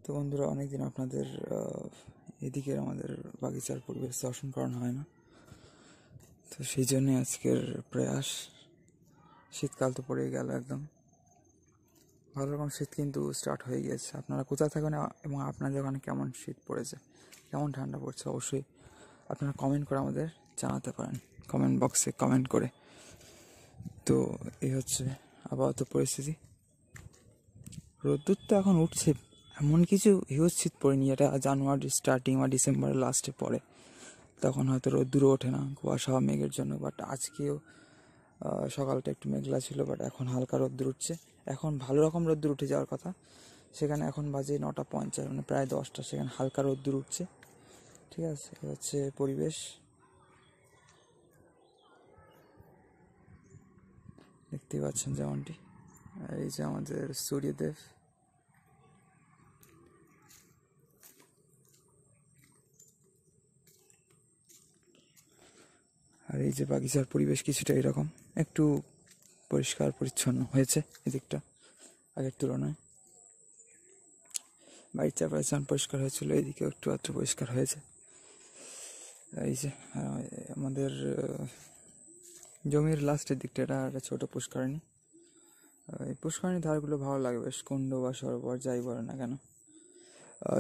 তো বন্ধুরা, অনেকদিন আপনাদের এদিকের আমাদের বাগিচার পরিবেশ দর্শন করানো হয় না, তো সেই জন্যে আজকের প্রয়াস। শীতকাল তো পড়ে গেল, একদম ভালো রকম শীত কিন্তু স্টার্ট হয়ে গিয়েছে। আপনারা কোথায় থাকেন এবং আপনাদের ওখানে কেমন শীত পড়েছে, কেমন ঠান্ডা পড়ছে, অবশ্যই আপনারা কমেন্ট করে আমাদের জানাতে পারেন, কমেন্ট বক্সে কমেন্ট করে। তো এই হচ্ছে আপাতত পরিস্থিতি। রোদ্দুর তো এখন উঠছে, এমন কিছু হিউজ শীত পড়েনি, এটা জানুয়ারি স্টার্টিং বা ডিসেম্বরের লাস্টে পড়ে, তখন হয়তো রোদ্দুরও ওঠে না কুয়াশা মেঘের জন্য। বাট আজকেও সকালটা একটু মেঘলা ছিল, বাট এখন হালকা রোদ্দুর উঠছে। এখন ভালো রকম রোদ্দুর উঠে যাওয়ার কথা, সেখানে এখন বাজে 9:50, মানে প্রায় 10টা, সেখানে হালকা রোদ্দুর উঠছে। ঠিক আছে, এ হচ্ছে পরিবেশ, দেখতেই পাচ্ছেন যেমনটি। আর এই যে আমাদের সূর্যদেব, আর এই যে বাগিচার পরিবেশ কিছুটা এরকম, একটু পরিষ্কার পরিচ্ছন্ন হয়েছে এদিকটা আগের তুলনায়। বাড়ির চারপাশে যেমন পরিষ্কার হয়েছিল, এদিকেও একটু আধটু পরিষ্কার হয়েছে। এই যে আমাদের জমির লাস্টের দিকটা, এটা একটা ছোটো পুষ্করিণী। এই পুষ্করিণীর ধারগুলো ভালো লাগে, বেশ কুণ্ড বা সরোবর যাই বলে না কেন।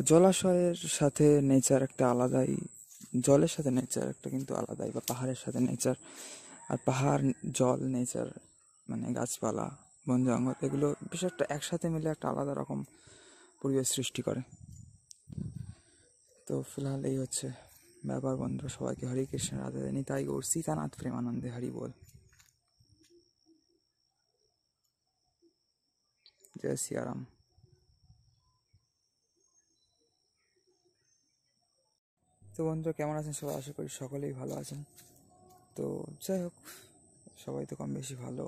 জলাশয়ের সাথে নেচার একটা আলাদাই, জলের সাথে নেচার একটা কিন্তু আলাদাই, বা পাহাড়ের সাথে নেচার, আর পাহাড়, জল, নেচার, মানে গাছপালা, বন জঙ্গল, এগুলো বেশ একটা একসাথে মিলে একটা আলাদা রকম পরিবেশ সৃষ্টি করে। তো ফিলহাল এই হচ্ছে ব্যাপার বন্ধু। সবাইকে হরে কৃষ্ণ, রাধে রাধে, নিতাই গৌর সীতানাথ প্রেমানন্দে, হরি বল, জয় সিয়ারাম। তো বন্ধুরা, কেমন আছেন সবাই? আশা করি সকলেই ভালো আছেন। তো যাই হোক, সবাই তো কম বেশি ভালো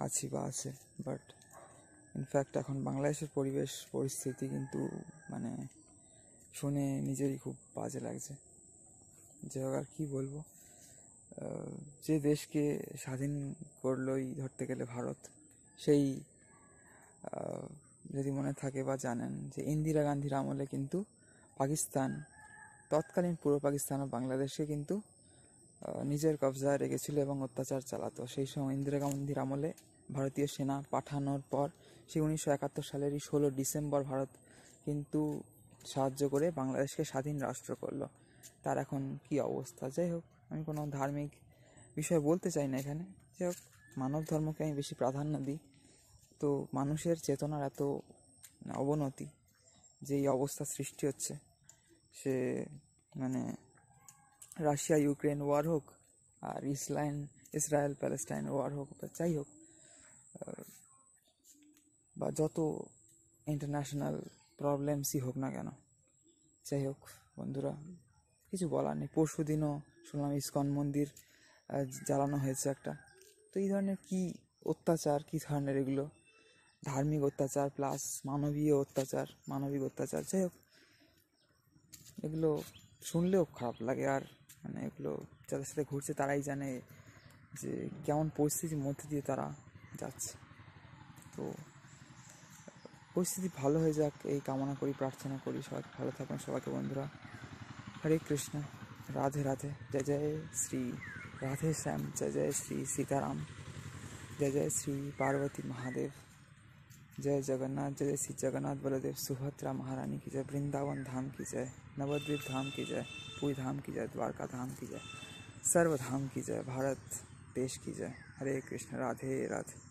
আছি বা আছে, বাট ইনফ্যাক্ট এখন বাংলাদেশের পরিস্থিতি কিন্তু মানে শুনে নিজেরই খুব বাজে লাগছে। যে হোক, আর কী বলবো, যে দেশকে স্বাধীন করলোই ধরতে গেলে ভারত, সেই যদি মনে থাকে বা জানেন যে ইন্দিরা গান্ধীর আমলে কিন্তু পাকিস্তান, তৎকালীন পূর্ব পাকিস্তান ও বাংলাদেশকে কিন্তু নিজের কবজায় রেখেছিল এবং অত্যাচার চালাতো। সেই সময় ইন্দিরা গান্ধীর আমলে ভারতীয় সেনা পাঠানোর পর সেই 1971 সালেরই 16 ডিসেম্বর ভারত কিন্তু সাহায্য করে বাংলাদেশকে স্বাধীন রাষ্ট্র করলো। তার এখন কি অবস্থা? যাই হোক, আমি কোনো ধার্মিক বিষয় বলতে চাই না এখানে। যাই হোক, মানব ধর্মকে আমি বেশি প্রাধান্য দিই। তো মানুষের চেতনার এত অবনতি, যে এই অবস্থা সৃষ্টি হচ্ছে, সে মানে রাশিয়া ইউক্রেন ওয়ার হোক, আর ইসরায়েল প্যালেস্টাইন ওয়ার হোক, বা যাই হোক, বা যত ইন্টারন্যাশনাল প্রবলেমসই হোক না কেন, যাই হোক বন্ধুরা, কিছু বলার নেই। পরশু দিনও শুনলাম ইসকন মন্দির জ্বালানো হয়েছে একটা। তো এই ধরনের কি অত্যাচার, কি ধরনের এগুলো ধার্মিক অত্যাচার প্লাস মানবীয় অত্যাচার, মানবিক অত্যাচার, যাই হোক, এগুলো শুনলেও খারাপ লাগে। আর মানে এগুলো যাদের সাথে ঘুরছে তারাই জানে যে কেমন পরিস্থিতির মধ্যে দিয়ে তারা যাচ্ছে। তো পরিস্থিতি ভালো হয়ে যাক এই কামনা করি, প্রার্থনা করি। সবাই ভালো থাকুন সবাইকে বন্ধুরা। হরে কৃষ্ণ, রাধে রাধে, জয় জয় শ্রী রাধে শ্যাম, জয় জয় শ্রী सीताराम, जय जय श्री पार्वती महादेव, जय जगन्नाथ, जय श्री जगन्नाथ बलदेव सुभद्रा महारानी की जय, वृंदावन धाम की जय, नवद्वीप धाम की जय, पुरी धाम की जय, द्वारका धाम की जय, सर्वधाम की जय, भारत देश की जय। हरे कृष्ण, राधे राधे।